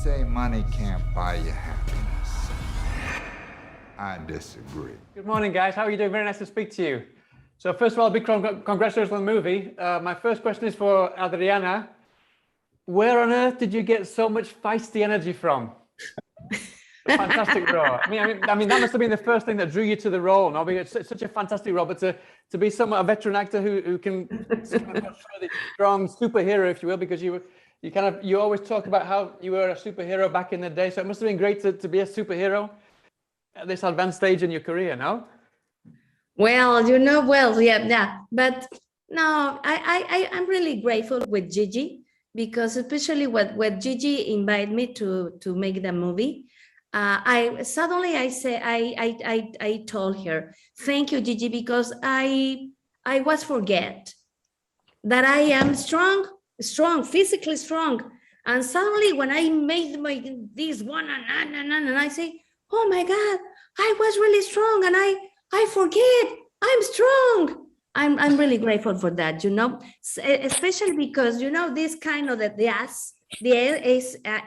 say money can't buy you happiness. I disagree. Good morning, guys. How are you doing? Very nice to speak to you. So first of all, big congratulations on the movie. My first question is for Adrianna. Where on earth did you get so much feisty energy from? Fantastic role. I mean, that must have been the first thing that drew you to the role. No, because it's such a fantastic role. But to be somewhat a veteran actor who can portray the strong superhero, if you will, because you always talk about how you were a superhero back in the day. So it must have been great to be a superhero at this advanced stage in your career, no? Well, yeah. But no, I'm really grateful with Gigi, because especially when Gigi invited me to make the movie, I told her, thank you, Gigi, because I was forget that I am strong, physically strong. And suddenly when I made this one and I say, oh my God, I was really strong, and I forget I'm strong. I'm really grateful for that, especially because, this kind of the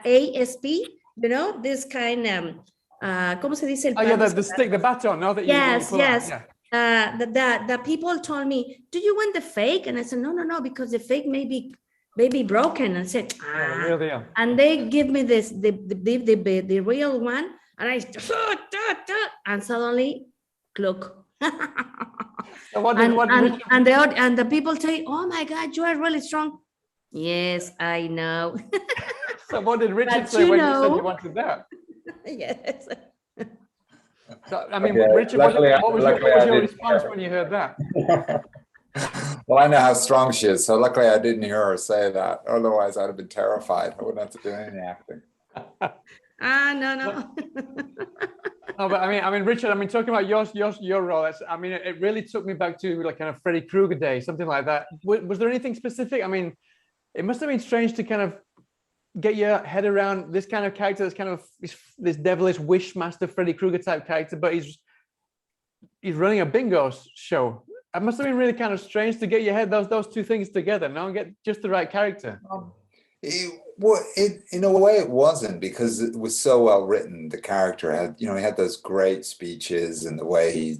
ASP, this kind of, ¿cómo se dice? Oh, yeah, the stick, the baton, no? That yes, you yes. Out, yeah. The people told me, do you want the fake? And I said, no, because the fake may be broken. And I said, Yeah, the real deal. And they give me this, the real one. And and suddenly, look. So and the people say, oh my God, you are really strong. Yes, I know. So what did Richard say when you said you wanted that? Yes. So, I mean, Richard, what was your response when you heard that? Well, I know how strong she is, so luckily I didn't hear her say that. Otherwise, I'd have been terrified. I wouldn't have to do any acting. No. No, but I mean, Richard, talking about your role, it really took me back to like kind of Freddy Krueger days, something like that. Was there anything specific? I mean, it must have been strange to kind of get your head around this kind of character, that's kind of this devilish wishmaster Freddy Krueger type character, but he's running a bingo show. It must have been really kind of strange to get your head those two things together, no, and get just the right character. In a way, it wasn't, because it was so well written. The character had, he had those great speeches, and the way he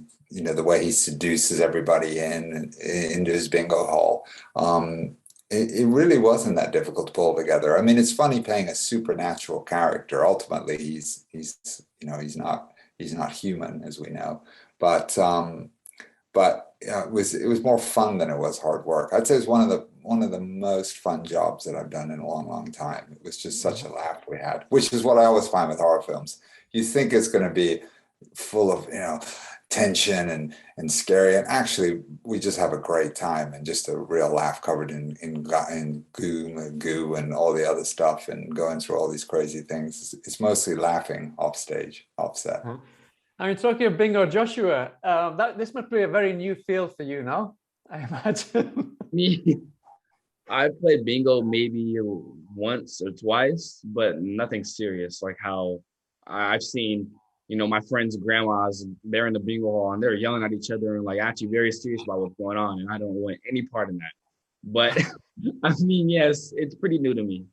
seduces everybody into his bingo hall. It really wasn't that difficult to pull together. I mean, it's funny playing a supernatural character. Ultimately, he's not human, as we know, but it was more fun than it was hard work. I'd say it's one of the most fun jobs that I've done in a long time. It was just such a laugh we had, which is what I always find with horror films. You think it's going to be full of tension and scary, and actually we just have a great time and just a real laugh, covered in goo and all the other stuff, and going through all these crazy things. It's mostly laughing offset. Mm-hmm. I mean, talking of bingo, Joshua, this must be a very new field for you now, I imagine. Me, I played bingo maybe once or twice, but nothing serious. Like how I've seen, my friends' grandmas, they're in the bingo hall and they're yelling at each other and like actually very serious about what's going on. And I don't want any part in that. But I mean, yes, it's pretty new to me.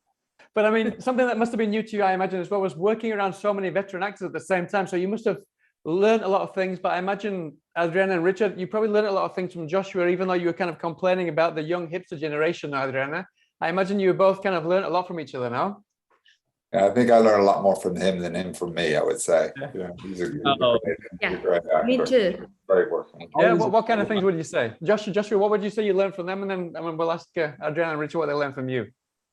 But I mean, something that must have been new to you, I imagine, as well, was working around so many veteran actors at the same time. So you must have learned a lot of things. But I imagine, Adrianna and Richard, you probably learned a lot of things from Joshua, even though you were kind of complaining about the young hipster generation, Adrianna. I imagine you both kind of learned a lot from each other now. Yeah, I think I learned a lot more from him than him from me, I would say. Yeah, he's a great actor. Me too. Great working. Yeah, what kind of things would you say? Joshua, what would you say you learned from them? And then we'll ask Adrianna and Richard what they learned from you.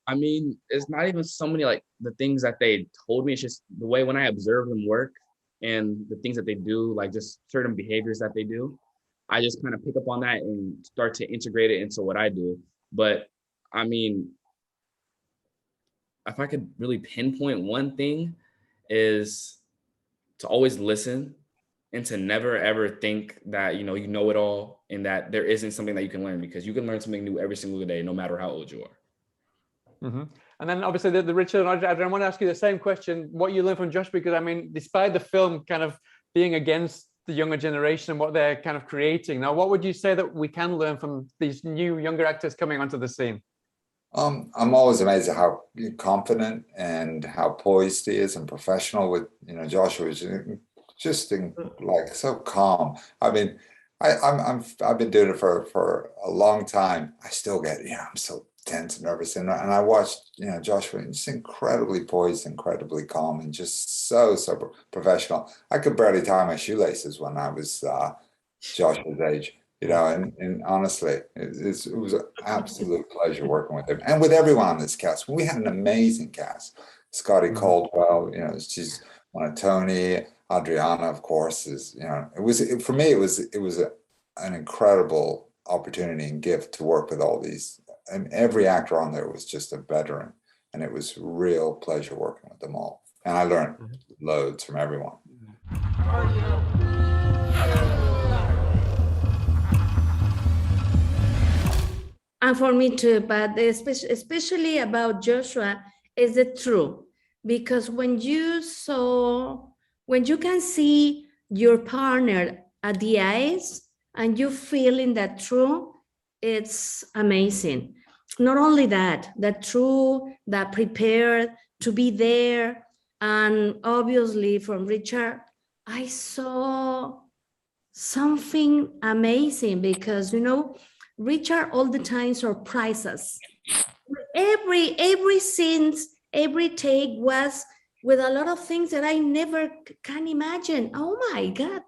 I mean, it's not even so many like the things that they told me. It's just the way when I observe them work and the things that they do, like just certain behaviors that they do. I just kind of pick up on that and start to integrate it into what I do. But I mean, if I could really pinpoint one thing, is to always listen and to never ever think that you know it all, and that there isn't something that you can learn, because you can learn something new every single day, no matter how old you are. Mm-hmm. And then obviously the Richard and Adrian, I want to ask you the same question, what you learned from Josh, because I mean, despite the film kind of being against the younger generation and what they're kind of creating now, what would you say that we can learn from these new younger actors coming onto the scene? I'm always amazed at how confident and how poised he is and professional with, Joshua is just like so calm. I mean, I've been doing it for a long time. I still get, I'm so tense and nervous. And I watched, Joshua, just incredibly poised, incredibly calm, and just so professional. I could barely tie my shoelaces when I was Joshua's age. And honestly, it was an absolute pleasure working with him and with everyone on this cast. We had an amazing cast. Scotty Caldwell, she's one of Tony. Adrianna, of course, is for me. It was an incredible opportunity and gift to work with all these. And every actor on there was just a veteran, and it was real pleasure working with them all. And I learned loads from everyone. And for me too, but especially about Joshua is the truth, because when you can see your partner at the eyes and you feeling that truth, it's amazing. Not only that truth, that prepared to be there, and obviously from Richard, I saw something amazing because Richard all the time surprises. Every scene, every take was with a lot of things that I never can imagine. Oh my God,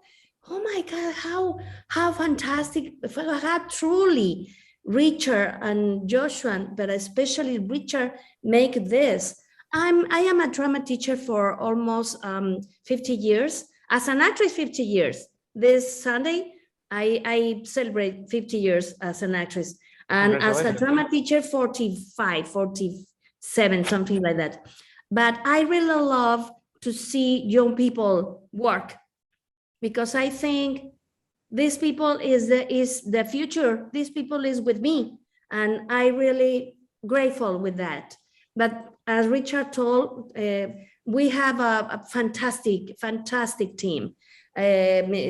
how fantastic, how truly Richard and Joshua, but especially Richard, make this. I am a drama teacher for almost 50 years. As an actress, 50 years. This Sunday, I celebrate 50 years as an actress. And as a drama teacher, 45, 47, something like that. But I really love to see young people work, because I think these people is the future. These people is with me, and I really grateful with that. But as Richard told, we have a fantastic team.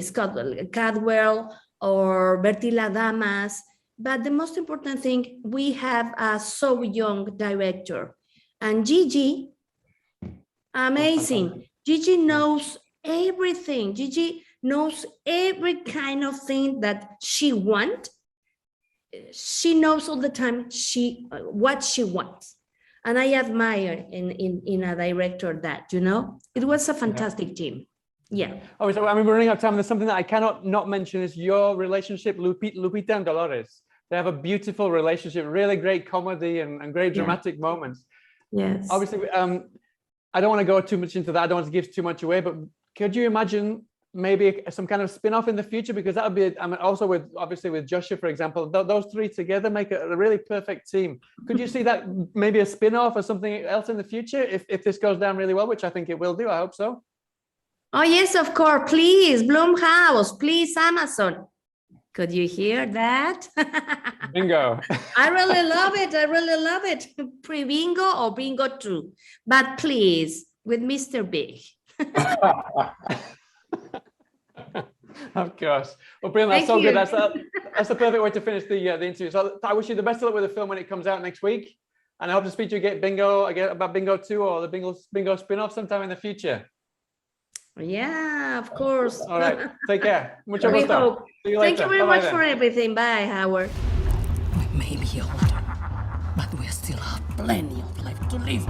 Scott Cadwell or Bertila Damas. But the most important thing, we have a so young director. And Gigi, amazing. Gigi knows everything. Gigi knows every kind of thing that she wants. She knows all the time what she wants. And I admire in a director that, it was a fantastic team. Yeah. Oh, so we're running out of time. There's something that I cannot not mention is your relationship, Lupita and Dolores. They have a beautiful relationship, really great comedy and great dramatic moments. Yes. Obviously, I don't want to go too much into that. I don't want to give too much away, but could you imagine maybe some kind of spin-off in the future? Because that would be, also with Joshua, for example, those three together make a really perfect team. Could you see that maybe a spin-off or something else in the future if this goes down really well, which I think it will do. I hope so. Oh, yes, of course. Please, Blumhouse, please, Amazon. Could you hear that? Bingo. I really love it. Pre-bingo or bingo 2. But please, with Mr. Big. Of course. Well, brilliant. That's so good. That's the perfect way to finish the interview. So I wish you the best of luck with the film when it comes out next week. And I hope to speak to you about Bingo 2 or the Bingo spin-off sometime in the future. Yeah, of course. All right. Take care. Mucho We gusto. hope. See you Thank later. you very Bye-bye much then. for everything. Bye, Howard. We may be older, but we still have plenty of life to live.